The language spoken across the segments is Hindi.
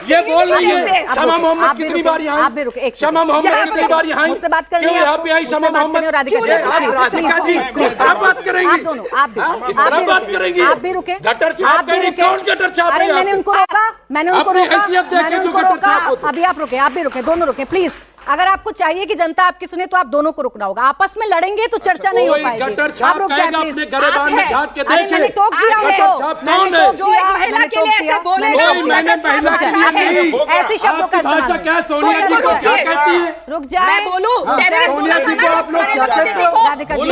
ये बोल रही है शमा मोहम्मद कितनी बार यहाँ, आप भी रुके, शमा मोहम्मद कितनी बार यहाँ, मुझसे बात करनी क्यों है, यहाँ पे आई शमा मोहम्मद? राधिका जी, राधिका जी इस तरह बात करेंगी, आप दोनों, आप भी, इस तरह बात करेंगी, आप भी रुके, गटर छाप करेंगी, कौन गटर छाप अरे मैंने उनको रोका, मैंने उनको रोका, अभी आप रुके, आप भी रुके, दोनों रुके प्लीज। अगर आपको चाहिए कि जनता आपकी सुने तो आप दोनों को रुकना होगा, आपस में लड़ेंगे तो चर्चा नहीं हो पाएगी। आप रुक जाए प्लीज। अरे मैंने टोक दिया उनको, जो एक महिला के लिए ऐसे बोले, ऐसे शब्दों का रुक जाए, मैं बोलूं राधिका जी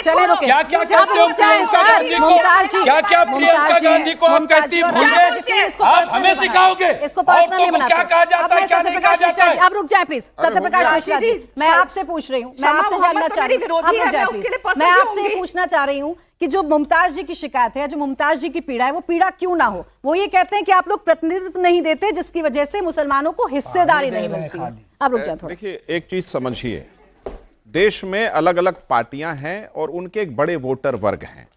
चले रुके, आप रुक जाए सर। मुमताज जी, प्रियंका गांधी को आप कहती भूल गए, आप हमें सिखाओगे इसको पर्सनल नहीं बनाते। क्या कहा जाता है, क्या नहीं कहा जाता है? आप रुक जाए प्लीज। सत्यप्रकाश मिश्रा जी, मैं आपसे पूछ रही हूँ, मैं आपसे जानना चाह रही हूँ, मैं आपसे पूछना चाह रही हूँ कि जो मुमताज जी की शिकायत है, जो मुमताज जी की पीड़ा है, वो पीड़ा क्यों ना हो? वो ये कहते हैं कि आप लोग प्रतिनिधित्व नहीं देते, जिसकी वजह से मुसलमानों को हिस्सेदारी नहीं मिलती है। अब रुक जाए थोड़ा। देखिए, एक चीज समझिए, देश में अलग अलग पार्टियां हैं और उनके एक बड़े वोटर वर्ग हैं।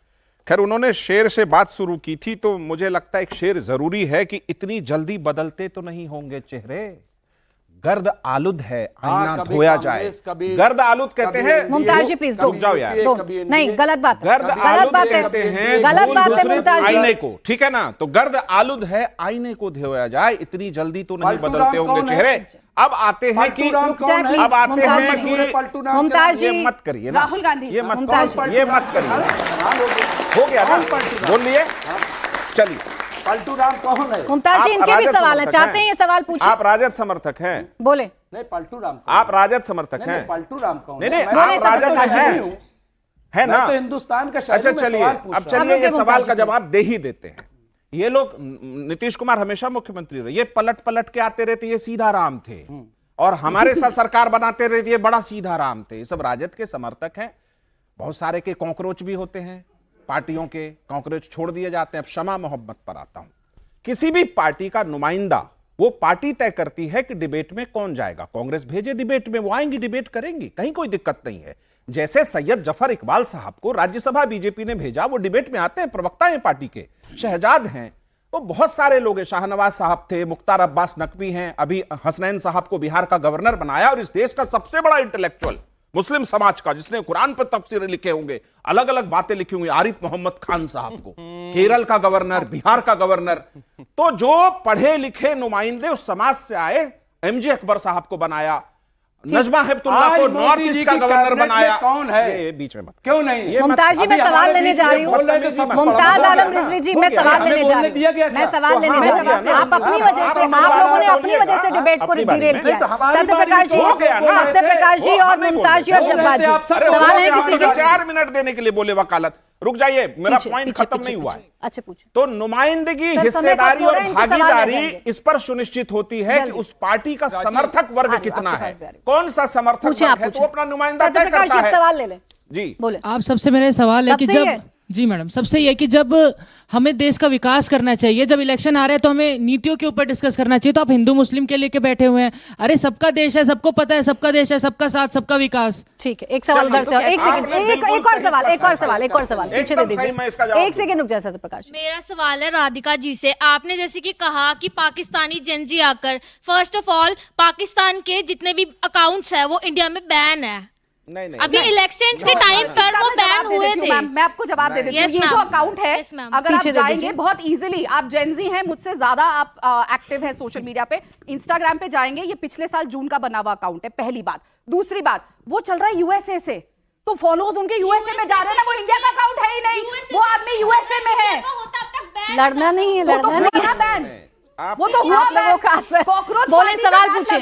खैर, उन्होंने शेर से बात शुरू की थी, तो मुझे लगता है एक शेर जरूरी है कि इतनी जल्दी बदलते तो नहीं होंगे चेहरे, गर्द आलुद है आईना धोया जाए। गर्द आलूद कहते हैं, मुमताज जी प्लीज रुक जाओ यार, नहीं गलत बात, गर्द आलूद कहते हैं गलत बात है मुमताज जी, आईने को, ठीक है ना? तो गर्द आलूद है आईने को धोया जाए, इतनी जल्दी तो नहीं बदलते होंगे चेहरे। अब आते हैं कि मुमताज जी, ये मत करिए ना, राहुल गांधी, ये मत करिए, हो गया ना, बोल लिए, चलिए। पलटू राम कौन है? मुमताज जी, इनके भी सवाल है, चाहते हैं ये सवाल पूछिए। आप राजद समर्थक हैं? बोले। नहीं, पलटू राम, आप राजद समर्थक हैं? पलटू राम कौन? नहीं, आप राजद है ना? तो हिंदुस्तान का अच्छा चलिए, अब चलिए ये सवाल का जवाब दे ही देते हैं। ये लोग, नीतीश कुमार हमेशा मुख्यमंत्री रहे, ये पलट पलट के आते रहते, ये सीधा राम थे, और हमारे साथ सरकार बनाते रहते, ये बड़ा सीधा राम थे। ये सब राजद के समर्थक हैं। बहुत सारे के कॉकरोच भी होते हैं, पार्टियों के कॉकरोच छोड़ दिए जाते हैं। अब शमा मोहब्बत पर आता हूं। किसी भी पार्टी का नुमाइंदा, वो पार्टी तय करती है कि डिबेट में कौन जाएगा। कांग्रेस भेजे डिबेट में, वो आएंगी, डिबेट करेंगी, कहीं कोई दिक्कत नहीं है। जैसे सैयद जफर इकबाल साहब को राज्यसभा बीजेपी ने भेजा, वो डिबेट में आते हैं, प्रवक्ता हैं पार्टी के, शहजाद हैं, वो बहुत सारे लोग हैं, शाहनवाज साहब थे, मुख्तार अब्बास नकवी हैं, अभी हसनैन साहब को बिहार का गवर्नर बनाया, और इस देश का सबसे बड़ा इंटेलेक्चुअल मुस्लिम समाज का, जिसने कुरान पर तफसीरें लिखे होंगे, अलग अलग बातें लिखी होंगी, आरिफ मोहम्मद खान साहब को, केरल का गवर्नर, बिहार का गवर्नर। तो जो पढ़े लिखे नुमाइंदे उस समाज से आए, एमजे अकबर साहब को बनाया, नजमा हेपतुल्ला को नॉर्थ ईस्ट का गवर्नर बनाया। कौन है? ये बीच में मत, क्यों नहीं? मुमताज जी, मैं सवाल लेने जा रही हूँ, मुमताज आलम रिजवी जी, मैं सवाल लेने जा रही हूँ, मैं सवाल लेने जा रही हूँ। आप अपनी वजह से, आप लोगों ने अपनी वजह से डिबेट को डिरेल किया। सत्यप्रकाश जी और मुमताज जी और जब्बार जी, सवाल है किसी के? 4 मिनट देने के लिए बोले वकालत। रुक जाइए, मेरा पॉइंट खत्म नहीं हुआ है। अच्छा पूछो। तो नुमाइंदगी, हिस्सेदारी और भागीदारी इस पर सुनिश्चित होती है कि उस पार्टी का समर्थक वर्ग कितना है, कौन सा समर्थक वर्ग है, तो अपना नुमाइंदा तय करता है। सवाल ले ले जी, बोले। आप सबसे मेरा सवाल है कि जब, जी मैडम, सबसे ये कि जब हमें देश का विकास करना चाहिए, जब इलेक्शन आ रहे हैं तो हमें नीतियों के ऊपर डिस्कस करना चाहिए, तो आप हिंदू मुस्लिम के लेके बैठे हुए हैं। अरे सबका देश है, सबको पता है, सबका देश है, सबका साथ, सबका विकास। ठीक है, एक सवाल उधर से, एक सेकंड, एक और सवाल पीछे दे दीजिए, एक सेकंड रुक जाए सत्यप्रकाश। मेरा सवाल है राधिका जी से। आपने जैसे कि कहा कि पाकिस्तानी जेनजी आकर, फर्स्ट ऑफ ऑल पाकिस्तान के जितने भी अकाउंट्स है वो इंडिया में बैन है। नहीं, अभी इलेक्शंस के टाइम पर वो बैन हुए थे। मैं आपको जवाब दे देती हूँ। ये जो अकाउंट है, अगर आप जाएंगे बहुत इजीली, आप जेनजी हैं, मुझसे ज्यादा आप एक्टिव हैं सोशल मीडिया पे, इंस्टाग्राम पे जाएंगे, ये पिछले साल जून का बना हुआ अकाउंट है, पहली बात। दूसरी बात, वो चल रहा है यूएसए से, तो फॉलोअर्स उनके यूएसए में जा रहे हैं ना, वो इंडिया का अकाउंट है ही नहीं, वो आदमी यूएसए में है। लड़ना नहीं है, लड़ना नहीं है, बैन वो तो हुआ लोगों का कॉकरोच। बोले, सवाल पूछे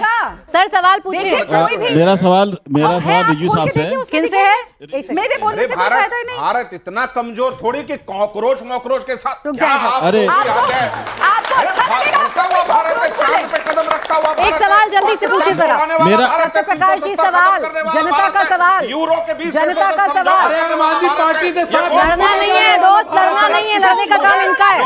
सर, सवाल पूछे। मेरा सवाल रिजवी साहब से है। किनसे है? मेरे बोलने से भारत, भारत इतना कमजोर थोड़ी कि कॉकरोच मॉकरोच के साथ। अरे एक सवाल जल्दी से पूछिए जरा। मेरा सत्यप्रकाश जी, सवाल जनता का सवाल, यूरो के 20 जनता का सवाल। पार्टी के साथ लड़ना नहीं है दोस्त, लड़ना नहीं है, लड़ने का काम इनका है।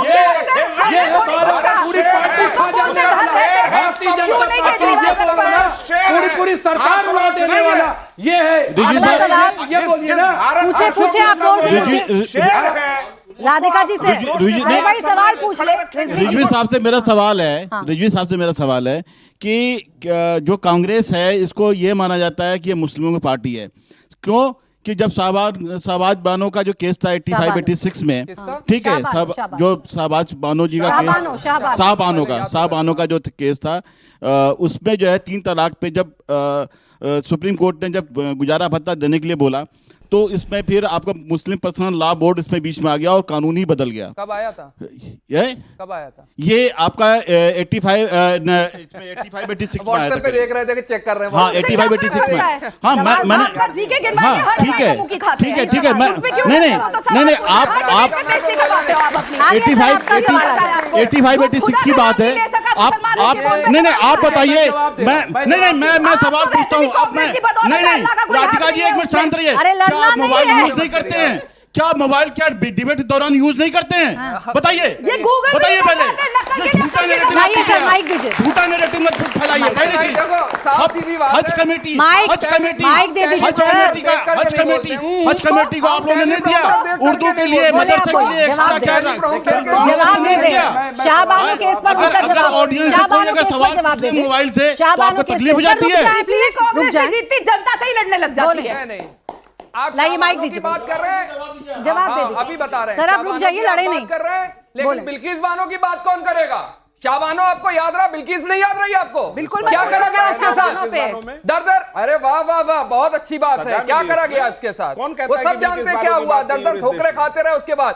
पूरी सरकार उड़ा देने वाला ये है। पूछे आप जोर से। शेर है, राधिका जी से रिजवी भाई सवाल पूछ ले रिजवी साहब से मेरा सवाल है, रिजवी साहब से मेरा सवाल है कि जो कांग्रेस है इसको ये माना जाता है कि ये मुस्लिमों की पार्टी है। क्यों? कि जब शाहबाज बानो का जो केस था 85-86 में, ठीक है, जो शाहबाज बानो जी का केस, शाहबानो का जो केस था, उसमें जो है 3 तलाक पे जब सुप्रीम कोर्ट ने जब गुजारा भत्ता देने के लिए बोला, तो इसमें फिर आपका मुस्लिम पर्सनल लॉ बोर्ड इसमें बीच में आ गया और कानून ही बदल गया। कब आया था? कब आया था? ये आपका 85-86 में आया था। देख रहे थे कि चेक कर रहे हैं। हाँ, 85-86 में। हाँ, मैंने हाँ, ठीक है, मैं नहीं आप 85-86 की बात है। आप नहीं आप बताइए। मैं सवाल पूछता हूँ। आप नहीं राधिका जी एक मिनट शांत रहिए। क्या आप मोबाइल यूज नहीं करते हैं? क्या मोबाइल क्या डिबेट के दौरान यूज नहीं करते हैं? बताइए, बताइए पहले। झूठा नैरेटिव मत फैलाइए। हज कमेटी को आप लोगों ने नहीं दिया उर्दू के लिए, मदरसे के लिए एक्स्ट्रा क्या शाहबानो केस पर उनका जवाब, ऑडियंस को कोई अगर सवाल पूछे मोबाइल से तो आपको तकलीफ हो जाती है। प्लीज रुक जाए, जनता से ही लड़ने लग जाती है। नहीं, आप नहीं, माइक शाहबानो की दीजिए। बात कर रहे हैं, जवाब दे हाँ, दीजिए। अभी बता रहे हैं। सर, आप रुक शाहबानो जाइए, की आप लड़े बात नहीं। कर रहे हैं, लेकिन बोले। बिल्किस बानो की बात कौन करेगा? शाहबानो आपको याद रहा, बिल्किस नहीं याद रही आपको? बिल्कुल क्या मैं करा गया बोल उसके रहा साथ? हूं पे। दर अरे वाह वाह वाह, बहुत अच्छी बात है। सजा क्या मिली करा उसको। गया उसके साथ? कौन कहता वो है सब कि बिल्किस जानते हैं बानो क्या की हुआ। बात नहीं दर हुई ठोकरे इस देश खाते रहे उसके बाद।